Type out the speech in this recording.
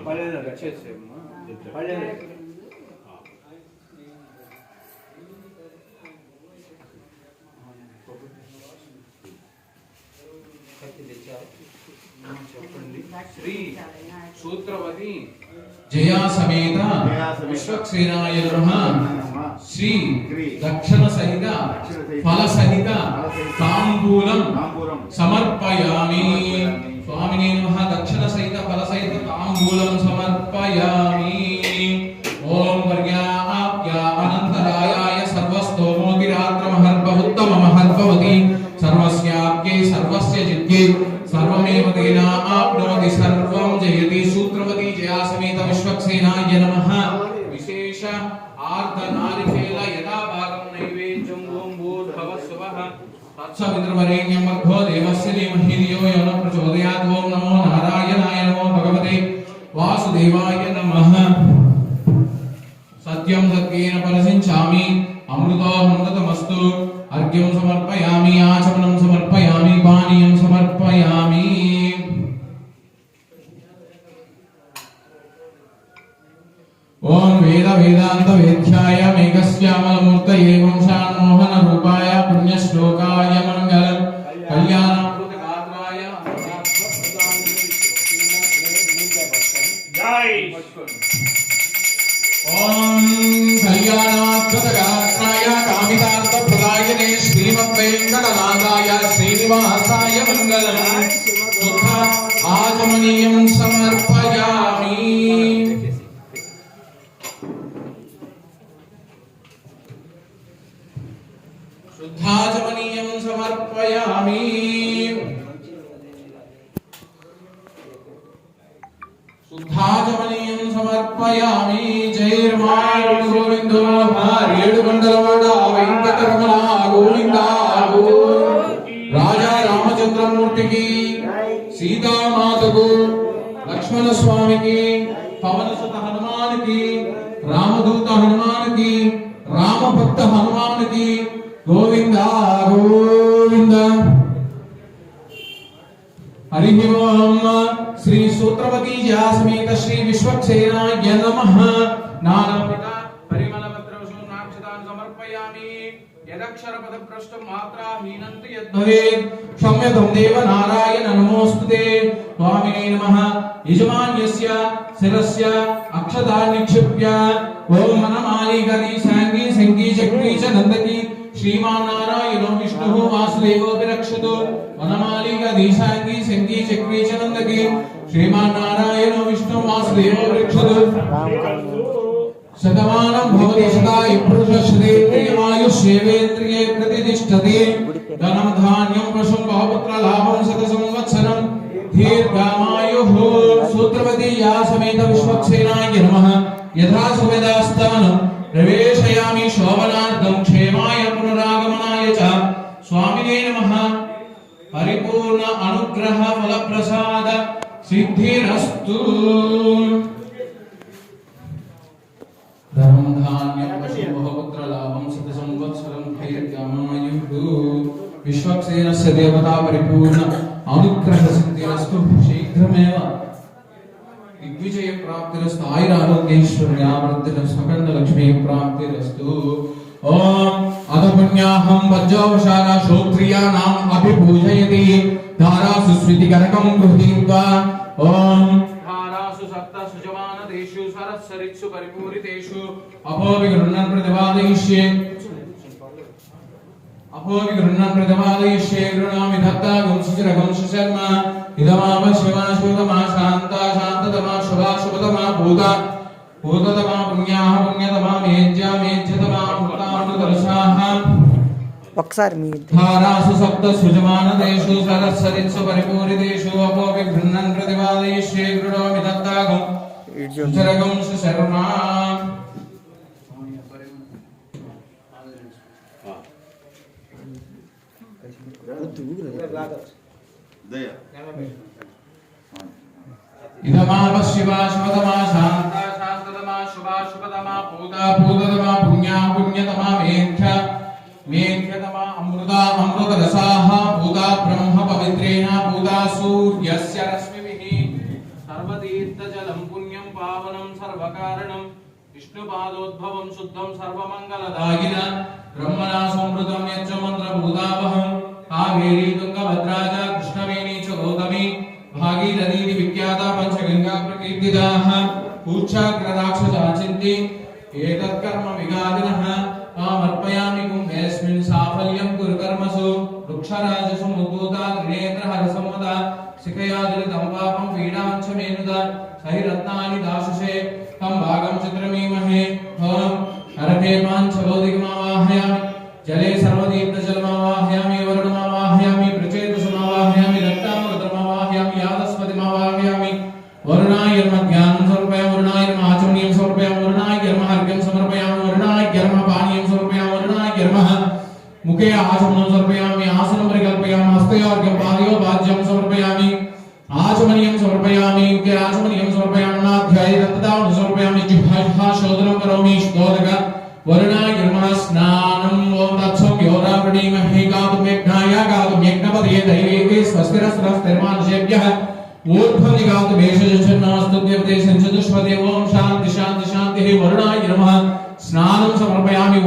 పర్లేదు వచ్చేసేమ్మా పర్లేదు శ్రీ సూత్రవతి జయా సమేత విశ్వక్సేనాయ నమః శ్రీ దక్షిణ సహిత ఫల సహిత తాంబూలం సమర్పయామి స్వామినే నమః దక్షిణ సహిత ఫల సహిత తాంబూలం సమర్పయామి ఓం వర్యాప్య అనంతరాయాయ సర్వస్తోమోతిరాత్రమహర్భవత్తమహర్భవతి సర్వస్యాప్యే సర్వస్య జిత్యే सर्वमेव तेन आप्नोति सर्वं जयति सूत्रवती जया समेत विश्वक्सेनाय नमः विशेष आर्ध नारिकेल यदा भागं नैवेद्यं ओम भूर्भुवस्सुवः तत्सवितुर्वरेण्यं भर्गो देवस्य धीमहि धियो यो न प्रचोदयात् ओम नमो नारायणाय नमो भगवते वासुदेवाय नमः सत्यं सत्येन परसिञ्चामि अमृतो अमृतमस्तु अर्घ्यं समर्पयामि आचमनं समर्पयामि पानीयं समर्पयामि ओम वेद वेदांत वेद्याय मेघश्यामलमूर्तये वंशान्मोहन रूपाय पुण्यश्लोकाय मंगलं कल्याणाकृतगात्राय जय ओम कल्याणाकृतगात्राय कामितार्थप्रदायिने श्रीमद्वेंकटनाथाय श्रीनिवासाय मंगलं सुख आचमनीयं समर्पयामि शुद्धाचमनीयं समर्पयामि शुद्धाचमनीयं समर्पयामि जय रमाय गोविंदो हरेడు మండలవాడ వెంకటరమణ గోవిందా రాజా రామచంద్రమూర్తికి సీతామాతకు లక్ష్మణ స్వామికి పవనసుత హనుమానికి రామదూత హనుమానికి రామభక్త హనుమానికి गोविंदा गोविंद हरि ओम श्री सूत्रवती जया समेत श्री विश्वक्सेनाय नमः नानापिता परिमलपत्रवशोन्नाक्षतान् समर्पयामि यदक्षर पदभ्रष्टं मात्राहीनं तु यद्भवेत् क्षम्यतां देव नारायण नमोस्तुते स्वामिने नमः यजमान्यस्य शिरस्य अक्षतान् निक्षिप्य ओम मनमाली गदी सांगी संगी चक्री च नंदकी श्रीमान नारायणो विष्णुः वासुदेवो विरक्षतु वनमालिका दीशांगी संगी चक्री च नंदकी श्रीमान नारायणो विष्णुः वासुदेवो विरक्षतु शतमानं भवति शताय पुरुषश्रेत्रियमायुष्येवेन्द्रिये प्रतिष्ठति धनं धान्यं पशुं बहुपुत्र लाभं शतसंवत्सरं दीर्घामायुः सूत्रवती या समेत विश्वक्सेनाय नमः यथा सुवेदास्तानं प्रवेशयामि शोभनार्थं क्षेमाय पुनरागमनाय च स्वामिने नमः परिपूर्ण अनुग्रह फलप्रसाद सिद्धिरस्तु धर्म धान्यं पशुं बहुपुत्र लाभं शतसंवत्सरं दीर्घामायुः विश्वक्सेनस्य देवता परिपूर्ण अनुग्रह सिद्धिरस्तु शीघ्रमेव दिग्विजय प्राप्तिरस्तु आयुरारोग्यैश्वर्यावृद्धिरस्तु अखंड लक्ष्मी प्राप्तिरस्तु ओम अधपुण्याहं वज्रवशाला श्रोत्रियाणाम् अभिपूजयति धारासु स्मृतिकरकं गृहीत्वा ओम धारासु सप्त सुजमानदेषु सरस्सरित्सु परिपूरितेषु अभोविगृह्णन् प्रतिपादयिष्ये गृह्णामि दत्ता गुंसुचिरगं सुशर्मा इदमाव शिवा शुभतमा शांता शांततमा शुभा शुभतमा भूता भूततमा पुण्याः पुण्यतमा मेज्या मेज्यतमा भूतानुदर्शाः ఒకసారి మీ धारासु सप्त सुजमानदेषु सरस्सरित्सु परिपूरितेषु अपोपि गृह्णन् प्रतिपादयिष्ये गृह्णामि दत्ता गुंसुचिरगं सुशर्मा इदमाव शिवा शुभतमा शांता शांततमा शुभा शुभतमा भूता भूततमा पुण्या पुण्यतमा मेघ्या मेघ्यतमा अमृता गंगा अमृत रसाः भूता ब्रह्म पवित्रेण भूता सूर्यस्य रश्मिभिः सर्वतीर्थ जलं पुण्यं पावनं सर्वकारणं विष्णुपादोद्भवं शुद्धं सर्वमंगलदायिनं ब्रह्मणा समृतं यच्च मंत्रभूतावहं कावेरी तुंगभद्रा च कृष्णवेणी च गौतमी भागीरथी विख्याता पंचगंगा प्रकीर्तिताः उच्चाग्रराक्षसाचिन्ति एतत्कर्म विगादिनः तामर्पयामि कुम्भेऽस्मिन् साफल्यं कुरु कर्मसु वृक्षराजसमुद्भूता त्रिनेत्रहरसम्मता शिखया जलितं पापं पीडां च मेनुदा सहिरत्नानि दाशुषे तं भागं चित्रमीमहे ॐ हरते पाञ्चभौतिकमावाहयामि जले सर्वतीर्थजलमावाहयामि वरुणमावाहयामि प्रचेतसमावाहयामि रक्तामृतमावाहयामि यादस्पतिमावाहयामि वरुणाय मध्याह्नं समर्पयामि वरुणाय आचमनीयं समर्पयामि वरुणाय अर्घ्यं समर्पयामि वरुणाय पानीयं समर्पयामि वरुणाय मुखे आचमनं समर्पयामि आसनं परिकल्पयामि हस्तयोर्घ्यं पादयोर्भाज्यं समर्पयामि आचमनीयं समर्पयामि मुखे आचमनीयं समर्पयामि नाध्याय रक्तदानं समर्पयामि जिह्वा शोधनं करोमि स्तोत्रक वरुणाय स्नानं ओम तत्सव्योरा प्रणीमहे गातुमेघ्नाय गातुमेघ्नपदये दैवेके स्वस्तिरस्रस्तिर्मानुषेभ्यः ऊर्ध्वं गातुमेषजन्नास्तुत्यपदे संचतुष्पदे ओम शान्ति शान्ति शान्तिः वरुणाय स्नानं समर्पयामि।